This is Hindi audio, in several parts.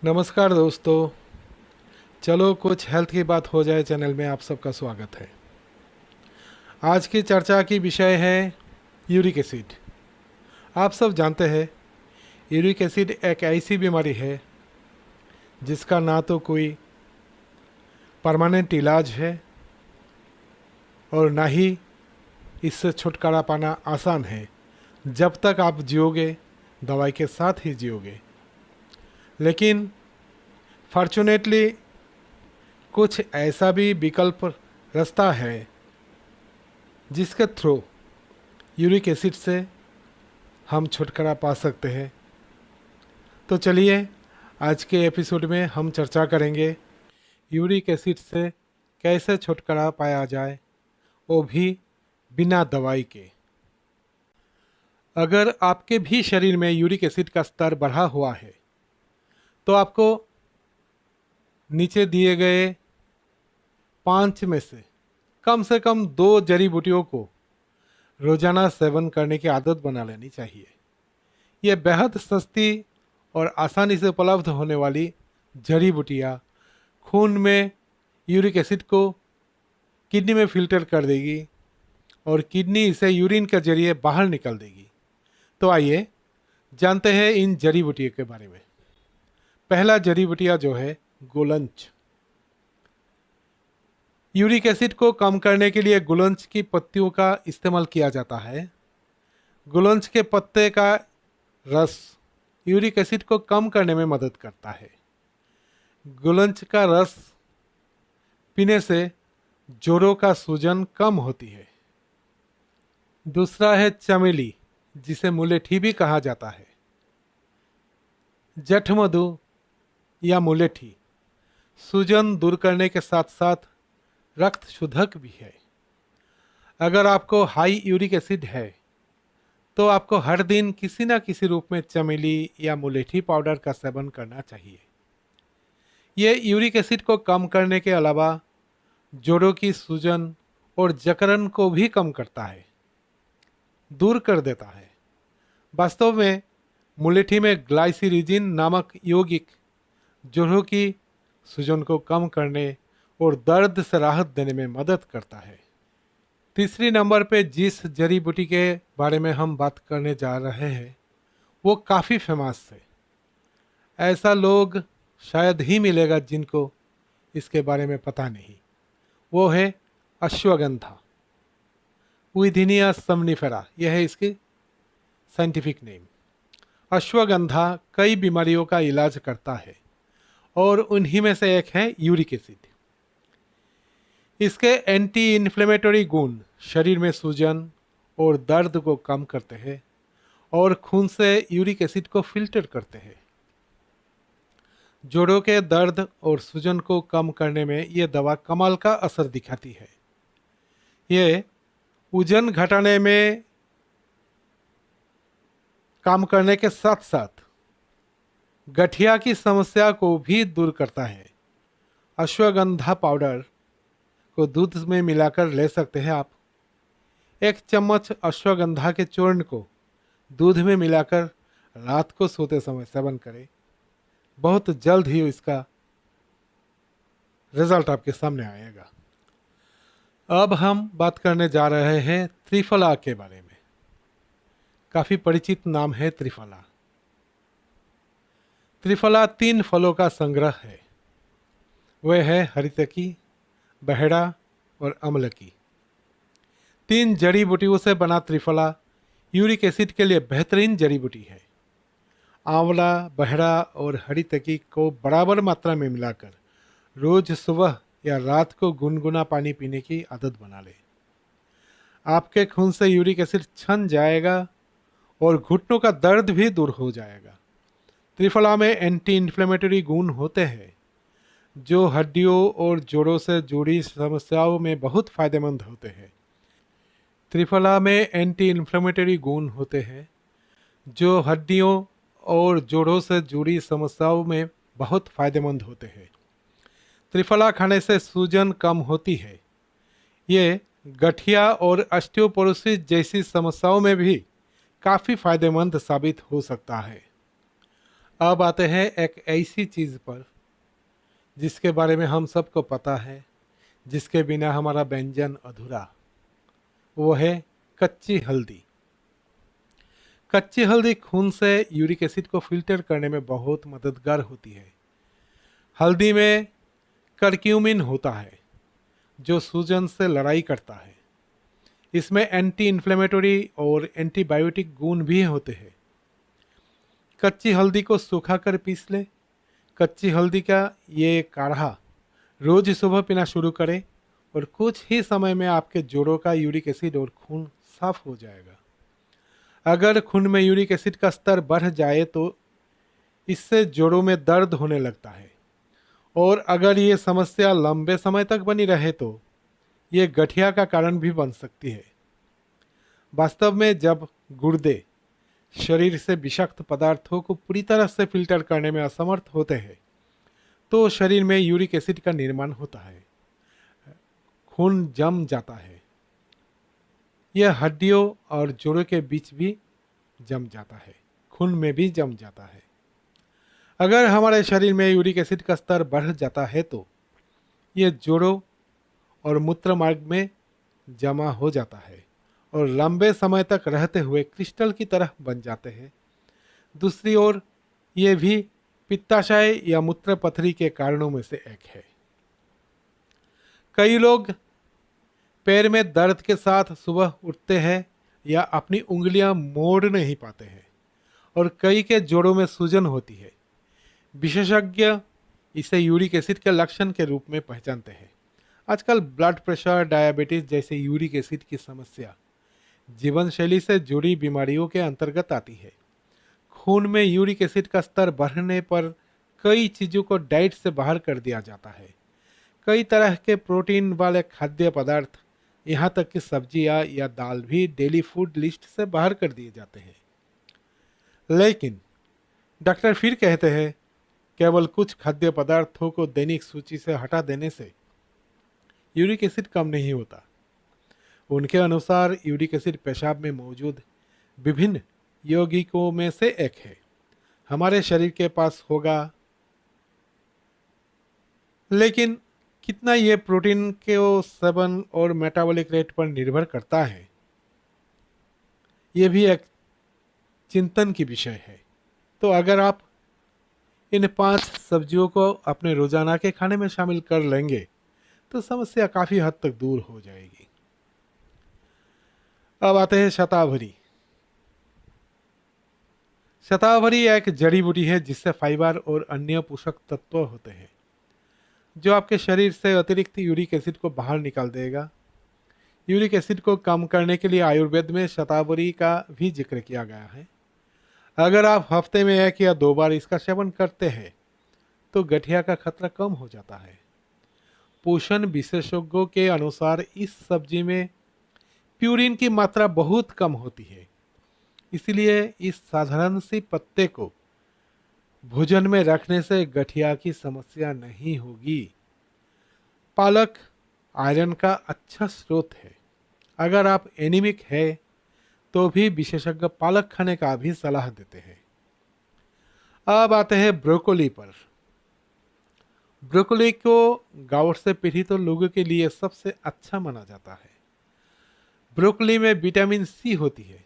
नमस्कार दोस्तों। चलो कुछ हेल्थ की बात हो जाए चैनल में आप सबका स्वागत है। आज की चर्चा की विषय है यूरिक एसिड। आप सब जानते हैं यूरिक एसिड एक ऐसी बीमारी है जिसका ना तो कोई परमानेंट इलाज है और ना ही इससे छुटकारा पाना आसान है। जब तक आप जियोगे दवाई के साथ ही जियोगे। लेकिन फॉर्चुनेटली कुछ ऐसा भी विकल्प रास्ता है जिसके थ्रू यूरिक एसिड से हम छुटकारा पा सकते हैं। तो चलिए आज के एपिसोड में हम चर्चा करेंगे यूरिक एसिड से कैसे छुटकारा पाया जाए, वो भी बिना दवाई के। अगर आपके भी शरीर में यूरिक एसिड का स्तर बढ़ा हुआ है तो आपको नीचे दिए गए 5 में से कम 2 जड़ी बूटियों को रोजाना सेवन करने की आदत बना लेनी चाहिए। ये बेहद सस्ती और आसानी से उपलब्ध होने वाली जड़ी बूटियाँ खून में यूरिक एसिड को किडनी में फिल्टर कर देगी और किडनी इसे यूरिन के जरिए बाहर निकाल देगी। तो आइए जानते हैं इन जड़ी बूटियों के बारे में। पहला जड़ी बूटियाँ जो है गुलंच। यूरिक एसिड को कम करने के लिए गुलंच की पत्तियों का इस्तेमाल किया जाता है। गुलंच के पत्ते का रस यूरिक एसिड को कम करने में मदद करता है। गुलंच का रस पीने से जोड़ों का सूजन कम होती है। दूसरा है चमेली, जिसे मुलेठी भी कहा जाता है। जठमधु या मुलेठी सूजन दूर करने के साथ साथ रक्त शुद्धक भी है। अगर आपको हाई यूरिक एसिड है तो आपको हर दिन किसी न किसी रूप में चमेली या मुलेठी पाउडर का सेवन करना चाहिए। ये यूरिक एसिड को कम करने के अलावा जोड़ों की सूजन और जकड़न को भी कम करता है, दूर कर देता है। वास्तव में मुलेठी में ग्लाइसिरिजिन नामक यौगिक जोड़ों की सूजन को कम करने और दर्द से राहत देने में मदद करता है। तीसरी नंबर पे जिस जड़ी बूटी के बारे में हम बात करने जा रहे हैं वो काफ़ी फेमस है। ऐसा लोग शायद ही मिलेगा जिनको इसके बारे में पता नहीं। वो है अश्वगंधा, उइथिनिया समनिफेरा, यह है इसकी साइंटिफिक नेम। अश्वगंधा कई बीमारियों का इलाज करता है और उन्हीं में से एक है यूरिक एसिड। इसके एंटी इन्फ्लेमेटरी गुण शरीर में सूजन और दर्द को कम करते हैं और खून से यूरिक एसिड को फिल्टर करते हैं। जोड़ों के दर्द और सूजन को कम करने में ये दवा कमाल का असर दिखाती है। ये वजन घटाने में काम करने के साथ साथ गठिया की समस्या को भी दूर करता है। अश्वगंधा पाउडर को दूध में मिलाकर ले सकते हैं आप। 1 चम्मच अश्वगंधा के चूर्ण को दूध में मिलाकर रात को सोते समय सेवन करें। बहुत जल्द ही इसका रिजल्ट आपके सामने आएगा। अब हम बात करने जा रहे हैं त्रिफला के बारे में। काफी परिचित नाम है त्रिफला। त्रिफला 3 फलों का संग्रह है। वह है हरितकी, बहेड़ा और अमलकी। 3 जड़ी बूटियों से बना त्रिफला यूरिक एसिड के लिए बेहतरीन जड़ी बूटी है। आंवला, बहेड़ा और हरितकी को बराबर मात्रा में मिलाकर रोज सुबह या रात को गुनगुना पानी पीने की आदत बना ले। आपके खून से यूरिक एसिड छन जाएगा और घुटनों का दर्द भी दूर हो जाएगा। त्रिफला में एंटी इन्फ्लेमेटरी गुण होते हैं जो हड्डियों और जोड़ों से जुड़ी समस्याओं में बहुत फायदेमंद होते हैं। त्रिफला में एंटी इन्फ्लेमेटरी गुण होते हैं जो हड्डियों और जोड़ों से जुड़ी समस्याओं में बहुत फायदेमंद होते हैं। त्रिफला खाने से सूजन कम होती है। ये गठिया और ऑस्टियोपोरोसिस जैसी समस्याओं में भी काफ़ी फायदेमंद साबित हो सकता है। अब आते हैं एक ऐसी चीज़ पर जिसके बारे में हम सबको पता है, जिसके बिना हमारा व्यंजन अधूरा। वो है कच्ची हल्दी। कच्ची हल्दी खून से यूरिक एसिड को फिल्टर करने में बहुत मददगार होती है। हल्दी में करक्यूमिन होता है जो सूजन से लड़ाई करता है। इसमें एंटी इन्फ्लेमेटरी और एंटीबायोटिक गुण भी होते हैं। कच्ची हल्दी को सुखाकर पीस ले। कच्ची हल्दी का ये काढ़ा रोज सुबह पीना शुरू करें और कुछ ही समय में आपके जोड़ों का यूरिक एसिड और खून साफ हो जाएगा। अगर खून में यूरिक एसिड का स्तर बढ़ जाए तो इससे जोड़ों में दर्द होने लगता है, और अगर ये समस्या लंबे समय तक बनी रहे तो ये गठिया का कारण भी बन सकती है। वास्तव में जब गुर्दे शरीर से विषाक्त पदार्थों को पूरी तरह से फिल्टर करने में असमर्थ होते हैं तो शरीर में यूरिक एसिड का निर्माण होता है, खून जम जाता है। यह हड्डियों और जोड़ों के बीच भी जम जाता है, खून में भी जम जाता है। अगर हमारे शरीर में यूरिक एसिड का स्तर बढ़ जाता है तो यह जोड़ों और मूत्र मार्ग में जमा हो जाता है और लंबे समय तक रहते हुए क्रिस्टल की तरह बन जाते हैं। दूसरी ओर ये भी पित्ताशय या मूत्र पथरी के कारणों में से एक है। कई लोग पैर में दर्द के साथ सुबह उठते हैं या अपनी उंगलियां मोड़ नहीं पाते हैं, और कई के जोड़ों में सूजन होती है। विशेषज्ञ इसे यूरिक एसिड के लक्षण के रूप में पहचानते हैं। आजकल ब्लड प्रेशर, डायबिटीज जैसे यूरिक एसिड की समस्या जीवन शैली से जुड़ी बीमारियों के अंतर्गत आती है। खून में यूरिक एसिड का स्तर बढ़ने पर कई चीज़ों को डाइट से बाहर कर दिया जाता है। कई तरह के प्रोटीन वाले खाद्य पदार्थ, यहाँ तक कि सब्जियाँ या दाल भी डेली फूड लिस्ट से बाहर कर दिए जाते हैं। लेकिन डॉक्टर फिर कहते हैं केवल कुछ खाद्य पदार्थों को दैनिक सूची से हटा देने से यूरिक एसिड कम नहीं होता। उनके अनुसार यूरिक एसिड पेशाब में मौजूद विभिन्न यौगिकों में से एक है। हमारे शरीर के पास होगा, लेकिन कितना ये प्रोटीन के सेवन और मेटाबॉलिक रेट पर निर्भर करता है, ये भी एक चिंतन की विषय है। तो अगर आप इन 5 सब्जियों को अपने रोजाना के खाने में शामिल कर लेंगे तो समस्या काफी हद तक दूर हो जाएगी। अब आते हैं शतावरी। शतावरी एक जड़ी बूटी है जिससे फाइबर और अन्य पोषक तत्व होते हैं जो आपके शरीर से अतिरिक्त यूरिक एसिड को बाहर निकाल देगा। यूरिक एसिड को कम करने के लिए आयुर्वेद में शतावरी का भी जिक्र किया गया है। अगर आप हफ्ते में 1 या 2 बार इसका सेवन करते हैं तो गठिया का खतरा कम हो जाता है। पोषण विशेषज्ञों के अनुसार इस सब्जी में प्यूरिन की मात्रा बहुत कम होती है, इसलिए इस साधारण सी पत्ते को भोजन में रखने से गठिया की समस्या नहीं होगी। पालक आयरन का अच्छा स्रोत है। अगर आप एनीमिक है तो भी विशेषज्ञ पालक खाने का भी सलाह देते हैं। अब आते हैं ब्रोकोली पर। ब्रोकोली को गाउट से पीड़ित लोगों के लिए सबसे अच्छा माना जाता है। ब्रोकोली में विटामिन सी होती है।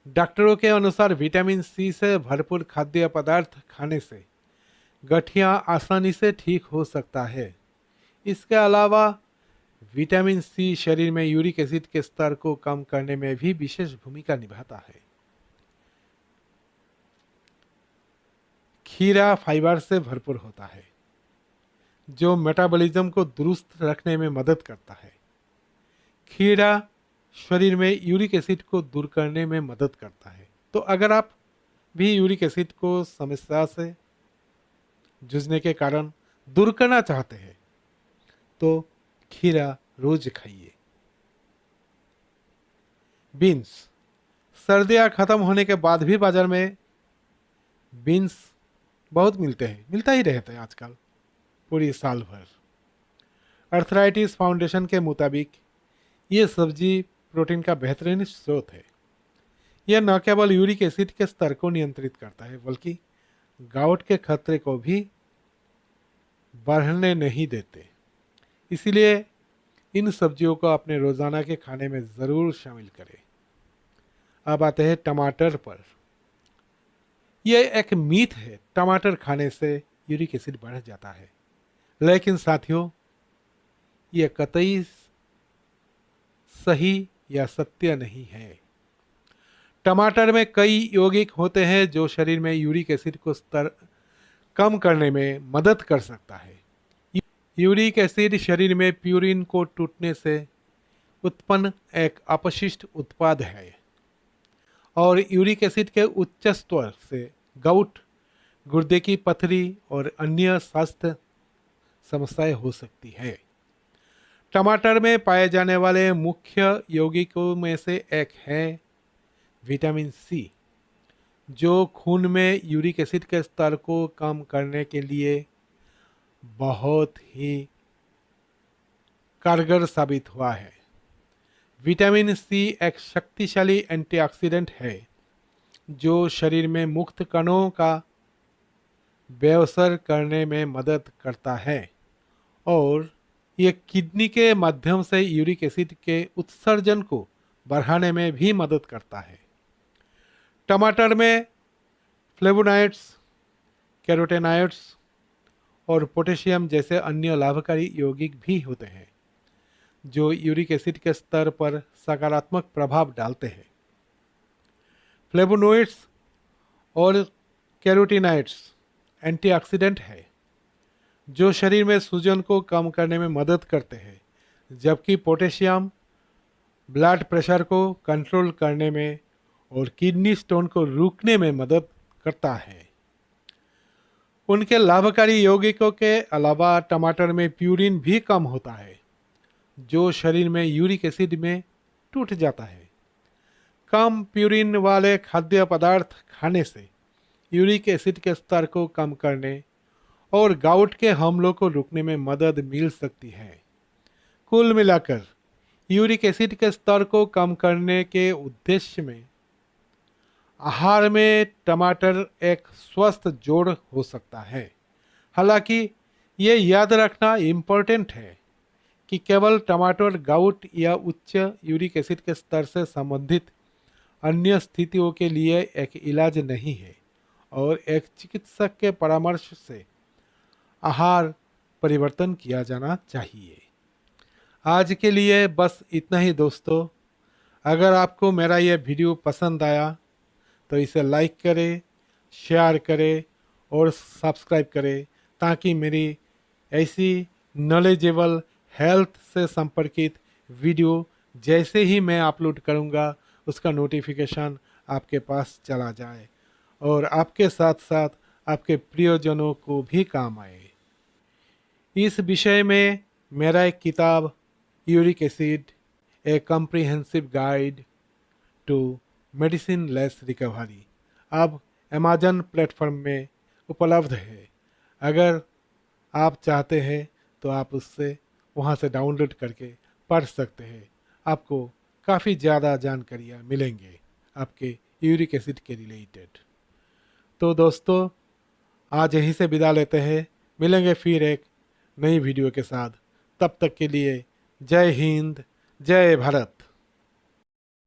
डॉक्टरों के अनुसार विटामिन सी से भरपूर खाद्य पदार्थ खाने से गठिया आसानी से ठीक हो सकता है। इसके अलावा विटामिन सी शरीर में यूरिक एसिड के स्तर को कम करने में भी विशेष भूमिका निभाता है। खीरा फाइबर से भरपूर होता है जो मेटाबॉलिज्म को दुरुस्त रखने में मदद करता है। खीरा शरीर में यूरिक एसिड को दूर करने में मदद करता है। तो अगर आप भी यूरिक एसिड को समस्या से जूझने के कारण दूर करना चाहते हैं तो खीरा रोज खाइए। बीन्स। सर्दियां खत्म होने के बाद भी बाजार में बीन्स बहुत मिलते हैं, मिलता ही रहता है आजकल पूरी साल भर। अर्थराइटिस फाउंडेशन के मुताबिक ये सब्जी प्रोटीन का बेहतरीन स्रोत है। यह न केवल यूरिक एसिड के स्तर को नियंत्रित करता है बल्कि गाउट के खतरे को भी बढ़ने नहीं देते। इसीलिए इन सब्जियों को अपने रोजाना के खाने में ज़रूर शामिल करें। अब आते हैं टमाटर पर। यह एक मीथ है, टमाटर खाने से यूरिक एसिड बढ़ जाता है, लेकिन साथियों यह कतई सही या सत्य नहीं है। टमाटर में कई यौगिक होते हैं जो शरीर में यूरिक एसिड को स्तर कम करने में मदद कर सकता है। यूरिक एसिड शरीर में प्यूरिन को टूटने से उत्पन्न एक अपशिष्ट उत्पाद है और यूरिक एसिड के उच्च स्तर से गाउट, गुर्दे की पथरी और अन्य स्वास्थ्य समस्याएं हो सकती है। टमाटर में पाए जाने वाले मुख्य यौगिकों में से एक है विटामिन सी, जो खून में यूरिक एसिड के स्तर को कम करने के लिए बहुत ही कारगर साबित हुआ है। विटामिन सी एक शक्तिशाली एंटीऑक्सीडेंट है जो शरीर में मुक्त कणों का बेअसर करने में मदद करता है और ये किडनी के माध्यम से यूरिक एसिड के उत्सर्जन को बढ़ाने में भी मदद करता है। टमाटर में फ्लेवोनॉइड्स, कैरोटेनॉइड्स और पोटेशियम जैसे अन्य लाभकारी यौगिक भी होते हैं जो यूरिक एसिड के स्तर पर सकारात्मक प्रभाव डालते हैं। फ्लेवोनॉइड्स और कैरोटीनॉइड्स एंटीऑक्सीडेंट है जो शरीर में सूजन को कम करने में मदद करते हैं, जबकि पोटेशियम ब्लड प्रेशर को कंट्रोल करने में और किडनी स्टोन को रोकने में मदद करता है। उनके लाभकारी यौगिकों के अलावा टमाटर में प्यूरिन भी कम होता है जो शरीर में यूरिक एसिड में टूट जाता है। कम प्यूरिन वाले खाद्य पदार्थ खाने से यूरिक एसिड के स्तर को कम करने और गाउट के हमलों को रोकने में मदद मिल सकती है। कुल मिलाकर यूरिक एसिड के स्तर को कम करने के उद्देश्य में आहार में टमाटर एक स्वस्थ जोड़ हो सकता है। हालांकि ये याद रखना इम्पोर्टेंट है कि केवल टमाटर गाउट या उच्च यूरिक एसिड के स्तर से संबंधित अन्य स्थितियों के लिए एक इलाज नहीं है और एक चिकित्सक के परामर्श से आहार परिवर्तन किया जाना चाहिए। आज के लिए बस इतना ही दोस्तों। अगर आपको मेरा यह वीडियो पसंद आया तो इसे लाइक करें, शेयर करें और सब्सक्राइब करें ताकि मेरी ऐसी नॉलेजेबल हेल्थ से संपर्कित वीडियो जैसे ही मैं अपलोड करूंगा उसका नोटिफिकेशन आपके पास चला जाए और आपके साथ साथ आपके प्रियजनों को भी काम आए। इस विषय में मेरा एक किताब uric acid a comprehensive guide to medicine less recovery अब अमेजन प्लेटफॉर्म में उपलब्ध है। अगर आप चाहते हैं तो आप उससे वहाँ से डाउनलोड करके पढ़ सकते हैं। आपको काफ़ी ज़्यादा जानकारियाँ मिलेंगे आपके यूरिक एसिड के रिलेटेड। तो दोस्तों आज यहीं से विदा लेते हैं, मिलेंगे फिर एक नई वीडियो के साथ। तब तक के लिए जय हिंद, जय भारत।